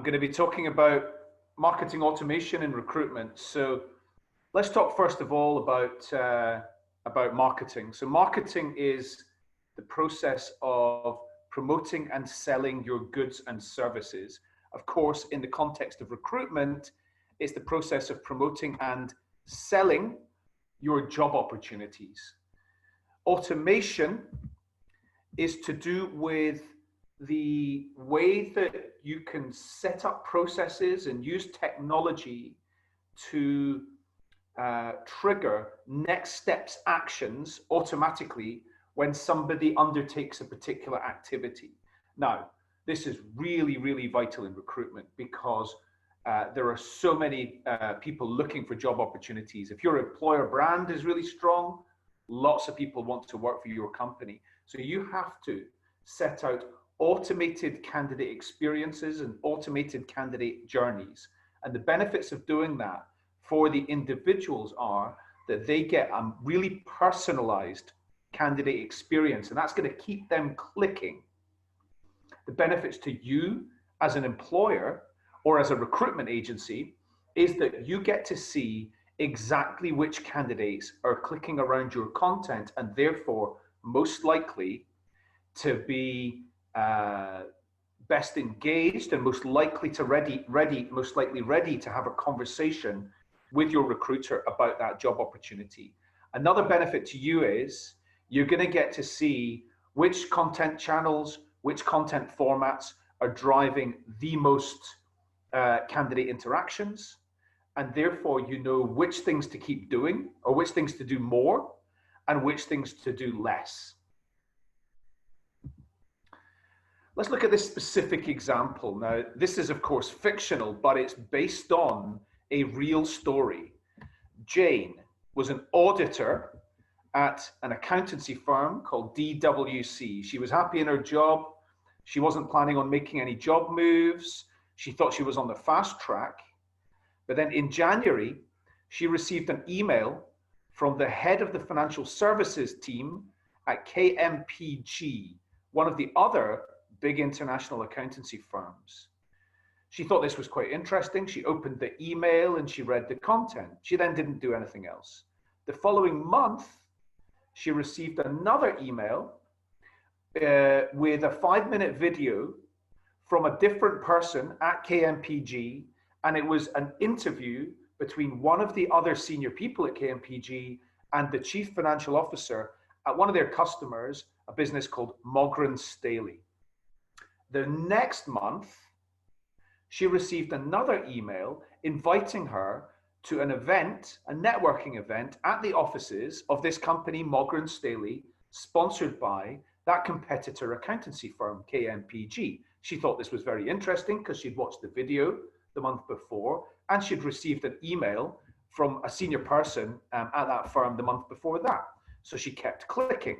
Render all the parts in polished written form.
going to be talking about marketing automation and recruitment. So let's talk first of all about marketing. So marketing is the process of promoting and selling your goods and services. Of course, in the context of recruitment, it's the process of promoting and selling your job opportunities. Automation is to do with the way that you can set up processes and use technology to trigger next steps actions automatically when somebody undertakes a particular activity. Now, this is really, really vital in recruitment because there are so many people looking for job opportunities. If your employer brand is really strong, lots of people want to work for your company. So you have to set out automated candidate experiences and automated candidate journeys. And the benefits of doing that for the individuals are that they get a really personalized candidate experience, and that's going to keep them clicking. The benefits to you as an employer or as a recruitment agency is that you get to see exactly which candidates are clicking around your content and therefore most likely to be best engaged and most likely to ready to have a conversation with your recruiter about that job opportunity. Another benefit to you is you're going to get to see which content channels, which content formats are driving the most candidate interactions, and therefore you know which things to keep doing or which things to do more and which things to do less. Let's look at this specific example. Now, this is of course fictional, but it's based on a real story. Jane was an auditor at an accountancy firm called DWC. She was happy in her job. She wasn't planning on making any job moves. She thought she was on the fast track. But then in January, she received an email from the head of the financial services team at KMPG, one of the other big international accountancy firms. She thought this was quite interesting. She opened the email and she read the content. She then didn't do anything else. The following month, she received another email with a 5-minute video from a different person at KMPG, and it was an interview between one of the other senior people at KMPG and the chief financial officer at one of their customers, a business called Mogren Staley. The next month, she received another email inviting her to an event, a networking event at the offices of this company, Mogren Staley, sponsored by that competitor accountancy firm, KMPG. She thought this was very interesting because she'd watched the video the month before and she'd received an email from a senior person at that firm the month before that. So she kept clicking.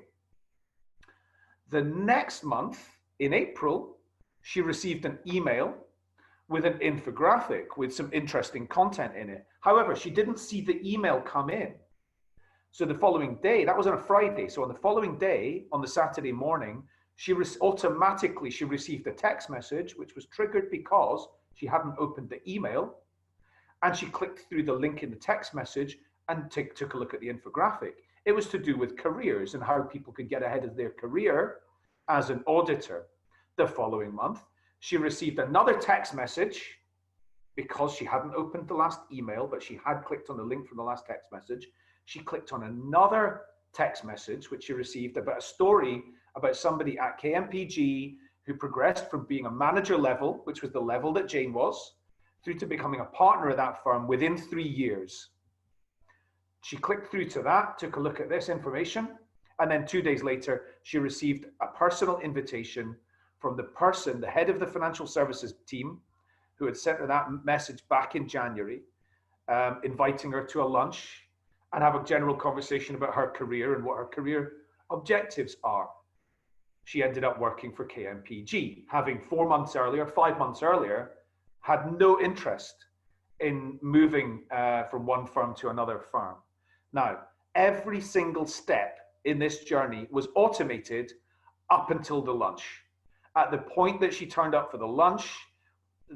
The next month, in April, she received an email with an infographic with some interesting content in it. However, she didn't see the email come in. So the following day, that was on a Friday. So on the following day, on the Saturday morning, she automatically received a text message, which was triggered because she hadn't opened the email. And she clicked through the link in the text message and took a look at the infographic. It was to do with careers and how people could get ahead of their career as an auditor. The following month, she received another text message because she hadn't opened the last email, but she had clicked on the link from the last text message. She clicked on another text message, which she received about a story about somebody at KMPG who progressed from being a manager level, which was the level that Jane was, through to becoming a partner at that firm within 3 years. She clicked through to that, took a look at this information, and then 2 days later, she received a personal invitation from the person, the head of the financial services team, who had sent her that message back in January, inviting her to a lunch and have a general conversation about her career and what her career objectives are. She ended up working for KMPG, having 5 months earlier, had no interest in moving from one firm to another firm. Now, every single step in this journey was automated up until the lunch. At the point that she turned up for the lunch,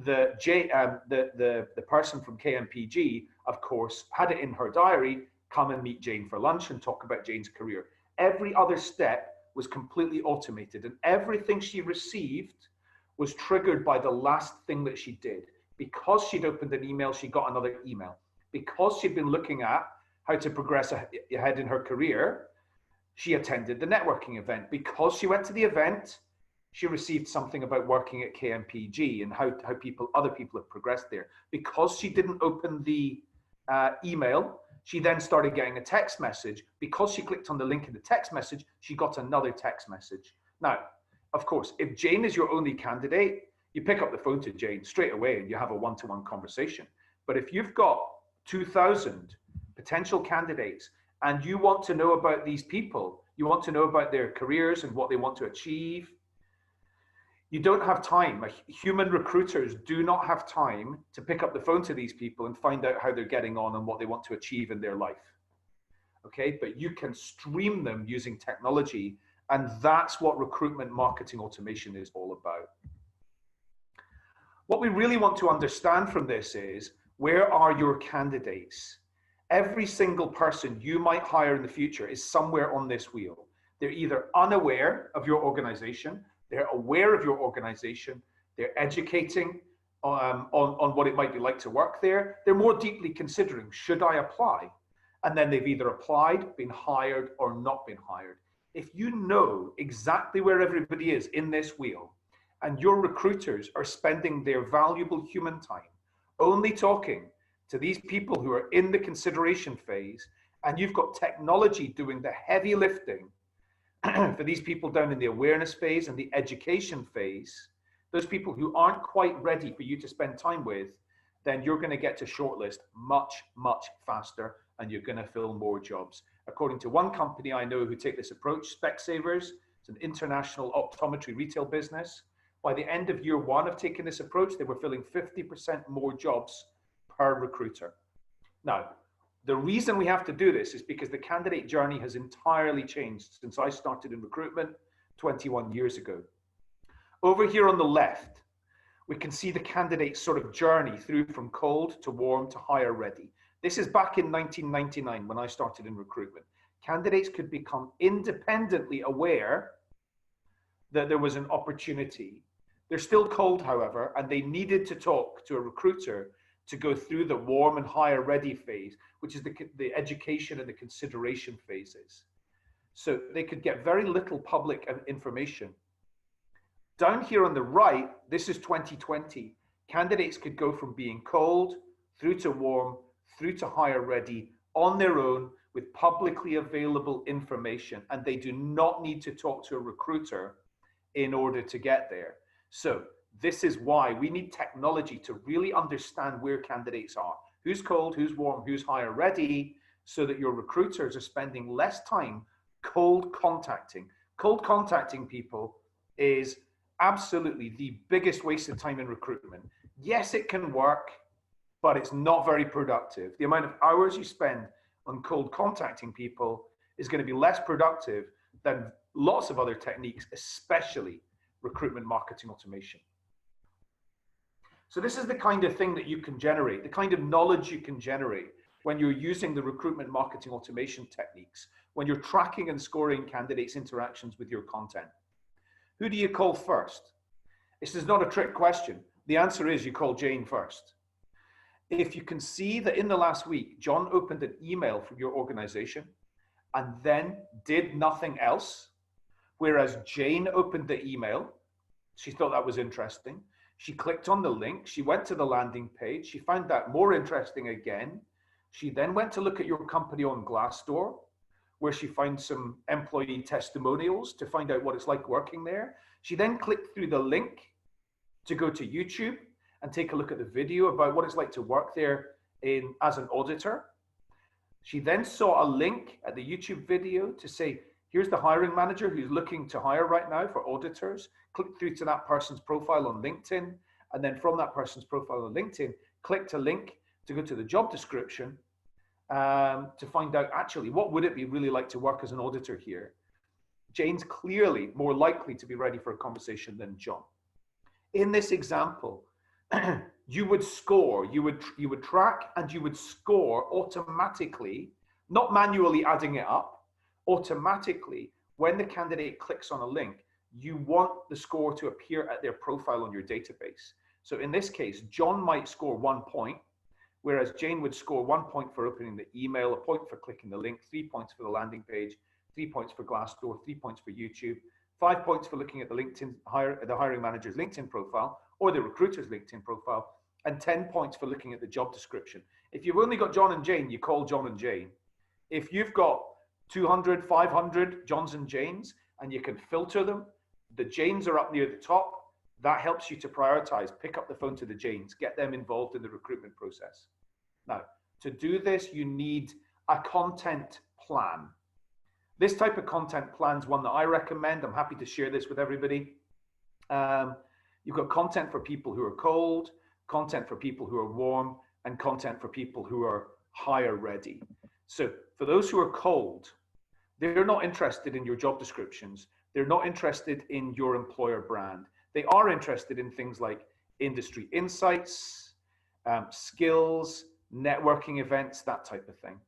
the person from KMPG, of course, had it in her diary, come and meet Jane for lunch and talk about Jane's career. Every other step was completely automated, and everything she received was triggered by the last thing that she did. Because she'd opened an email, she got another email. Because she'd been looking at how to progress ahead in her career, she attended the networking event. Because she went to the event, she received something about working at KMPG and how other people have progressed there. Because she didn't open the email, she then started getting a text message. Because she clicked on the link in the text message, she got another text message. Now, of course, if Jane is your only candidate, you pick up the phone to Jane straight away and you have a one-to-one conversation. But if you've got 2,000 potential candidates and you want to know about these people, you want to know about their careers and what they want to achieve, you don't have time. Human recruiters do not have time to pick up the phone to these people and find out how they're getting on and what they want to achieve in their life. Okay, but you can stream them using technology, and that's what recruitment marketing automation is all about. What we really want to understand from this is, where are your candidates? Every single person you might hire in the future is somewhere on this wheel. They're either unaware of your organization, they're aware of your organization, they're educating on what it might be like to work there. They're more deeply considering, should I apply? And then they've either applied, been hired, or not been hired. If you know exactly where everybody is in this wheel, and your recruiters are spending their valuable human time only talking to these people who are in the consideration phase, and you've got technology doing the heavy lifting for these people down in the awareness phase and the education phase, those people who aren't quite ready for you to spend time with, then you're going to get to shortlist much, much faster, and you're going to fill more jobs. According to one company I know who take this approach, Specsavers, it's an international optometry retail business. By the end of year one of taking this approach, they were filling 50% more jobs per recruiter. Now, the reason we have to do this is because the candidate journey has entirely changed since I started in recruitment 21 years ago. Over here on the left, we can see the candidate's sort of journey through from cold to warm to hire ready. This is back in 1999 when I started in recruitment. Candidates could become independently aware that there was an opportunity. They're still cold, however, and they needed to talk to a recruiter to go through the warm and hire ready phase, which is the education and the consideration phases. So they could get very little public information. Down here on the right, this is 2020. Candidates could go from being cold through to warm, through to hire ready on their own with publicly available information, and they do not need to talk to a recruiter in order to get there. So this is why we need technology to really understand where candidates are, who's cold, who's warm, who's hire ready, so that your recruiters are spending less time cold contacting. Cold contacting people is absolutely the biggest waste of time in recruitment. Yes, it can work, but it's not very productive. The amount of hours you spend on cold contacting people is going to be less productive than lots of other techniques, especially recruitment marketing automation. So this is the kind of thing that you can generate, the kind of knowledge you can generate when you're using the recruitment marketing automation techniques, when you're tracking and scoring candidates' interactions with your content. Who do you call first? This is not a trick question. The answer is you call Jane first. If you can see that in the last week, John opened an email from your organization and then did nothing else, whereas Jane opened the email, she thought that was interesting. She clicked on the link, she went to the landing page, she found that more interesting again. She then went to look at your company on Glassdoor, where she found some employee testimonials to find out what it's like working there. She then clicked through the link to go to YouTube and take a look at the video about what it's like to work there as an auditor. She then saw a link at the YouTube video to say, here's the hiring manager who's looking to hire right now for auditors. Click through to that person's profile on LinkedIn. And then from that person's profile on LinkedIn, click to link to go to the job description to find out actually what would it be really like to work as an auditor here. Jane's clearly more likely to be ready for a conversation than John. In this example, you would score, you would track and you would score automatically, not manually adding it up, automatically when the candidate clicks on a link, you want the score to appear at their profile on your database. So in this case, John might score 1 point, whereas Jane would score 1 point for opening the email, a point for clicking the link, 3 points for the landing page, 3 points for Glassdoor, 3 points for YouTube, 5 points for looking at the the hiring manager's LinkedIn profile or the recruiter's LinkedIn profile, and 10 points for looking at the job description. If you've only got John and Jane, you call John and Jane. If you've got 200, 500 Johns and Janes, and you can filter them, the Janes are up near the top. That helps you to prioritize, pick up the phone to the Janes, get them involved in the recruitment process. Now, to do this, you need a content plan. This type of content plan is one that I recommend. I'm happy to share this with everybody. You've got content for people who are cold, content for people who are warm, and content for people who are hire ready. So for those who are cold, they're not interested in your job descriptions. They're not interested in your employer brand. They are interested in things like industry insights, skills, networking events, that type of thing.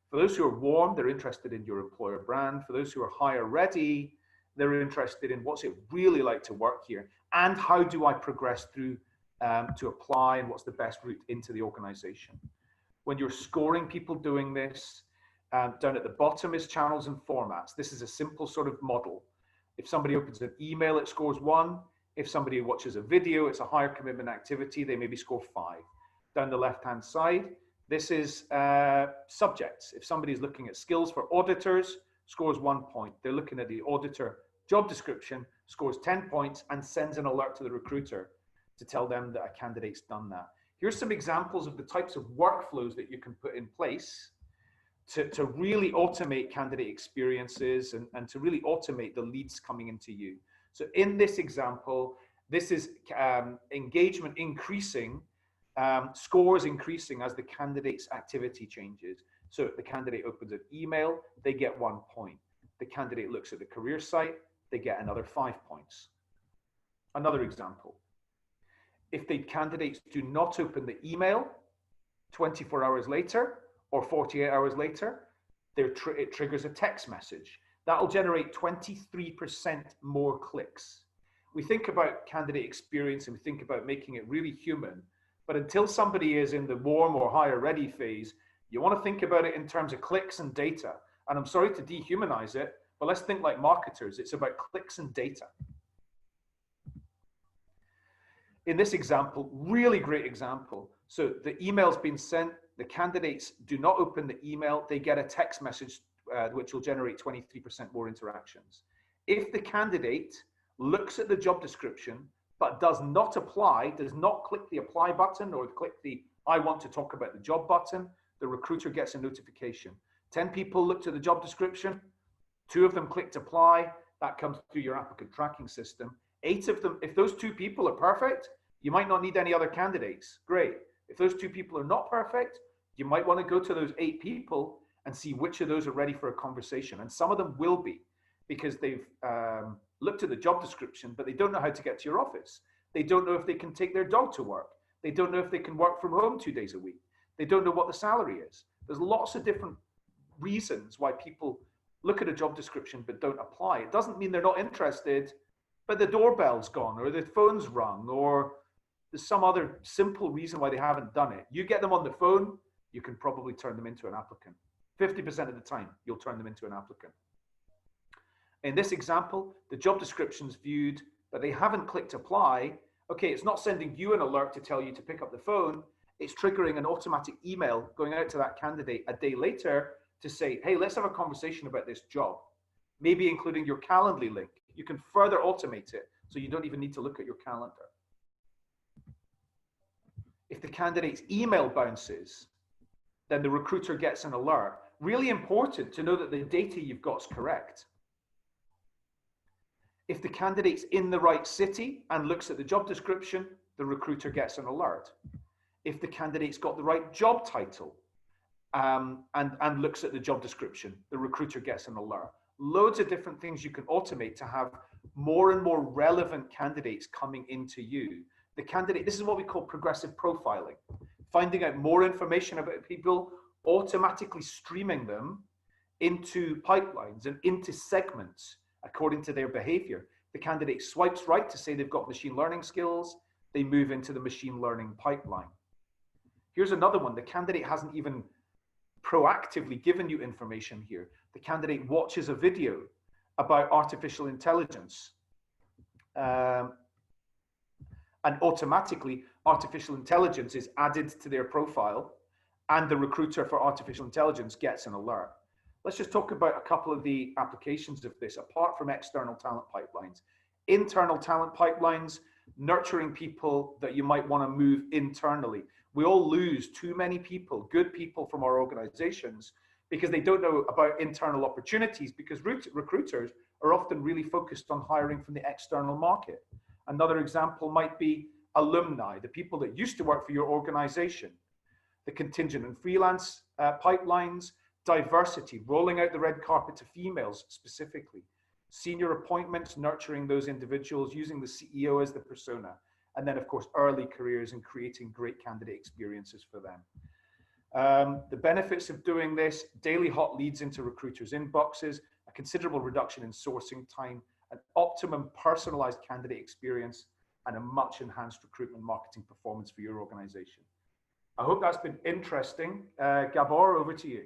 For those who are warm, they're interested in your employer brand. For those who are hire ready, they're interested in what's it really like to work here and how do I progress through to apply and what's the best route into the organization. When you're scoring people doing this, down at the bottom is channels and formats. This is a simple sort of model. If somebody opens an email, it scores 1. If somebody watches a video, it's a higher commitment activity, they maybe score 5. Down the left-hand side, this is subjects. If somebody's looking at skills for auditors, scores 1 point. They're looking at the auditor job description, scores 10 points, and sends an alert to the recruiter to tell them that a candidate's done that. Here's some examples of the types of workflows that you can put in place to really automate candidate experiences and to really automate the leads coming into you. So in this example, this is engagement increasing, scores increasing as the candidate's activity changes. So if the candidate opens an email, they get 1 point. The candidate looks at the career site, they get another 5 points. Another example. If the candidates do not open the email 24 hours later or 48 hours later, it triggers a text message. That'll generate 23% more clicks. We think about candidate experience and we think about making it really human, but until somebody is in the warm or hire ready phase, you want to think about it in terms of clicks and data. And I'm sorry to dehumanize it, but let's think like marketers. It's about clicks and data. In this example, really great example. So the email's been sent, the candidates do not open the email, they get a text message which will generate 23% more interactions. If the candidate looks at the job description, but does not apply, does not click the apply button or click the I want to talk about the job button, the recruiter gets a notification. 10 people looked at the job description, 2 of them clicked apply, that comes through your applicant tracking system. 8 of them, if those 2 people are perfect, you might not need any other candidates. Great. If those 2 people are not perfect, you might want to go to those 8 people and see which of those are ready for a conversation. And some of them will be because they've looked at the job description, but they don't know how to get to your office. They don't know if they can take their dog to work. They don't know if they can work from home 2 days a week. They don't know what the salary is. There's lots of different reasons why people look at a job description but don't apply. It doesn't mean they're not interested, but the doorbell's gone or the phone's rung or there's some other simple reason why they haven't done it. You get them on the phone, you can probably turn them into an applicant. 50% of the time, you'll turn them into an applicant. In this example, the job description's viewed, but they haven't clicked apply. Okay, it's not sending you an alert to tell you to pick up the phone. It's triggering an automatic email going out to that candidate a day later to say, hey, let's have a conversation about this job, maybe including your Calendly link. You can further automate it so you don't even need to look at your calendar. If the candidate's email bounces, then the recruiter gets an alert. Really important to know that the data you've got is correct. If the candidate's in the right city and looks at the job description, the recruiter gets an alert. If the candidate's got the right job title and looks at the job description, the recruiter gets an alert. Loads of different things you can automate to have more and more relevant candidates coming into you the candidate, this is what we call progressive profiling, finding out more information about people, automatically streaming them into pipelines and into segments according to their behavior. The candidate swipes right to say they've got machine learning skills, they move into the machine learning pipeline. Here's another one. The candidate hasn't even proactively given you information here. The candidate watches a video about artificial intelligence, and automatically artificial intelligence is added to their profile, and the recruiter for artificial intelligence gets an alert. Let's just talk about a couple of the applications of this, apart from external talent pipelines. Internal talent pipelines, nurturing people that you might want to move internally. We all lose too many people, good people from our organizations, because they don't know about internal opportunities, because recruiters are often really focused on hiring from the external market. Another example might be alumni, the people that used to work for your organization. The contingent and freelance pipelines, diversity, rolling out the red carpet to females specifically. Senior appointments, nurturing those individuals, using the CEO as the persona. And then, of course, early careers and creating great candidate experiences for them. The benefits of doing this: daily hot leads into recruiters' inboxes, a considerable reduction in sourcing time, an optimum personalized candidate experience, and a much enhanced recruitment marketing performance for your organization. I hope that's been interesting. Gabor, over to you.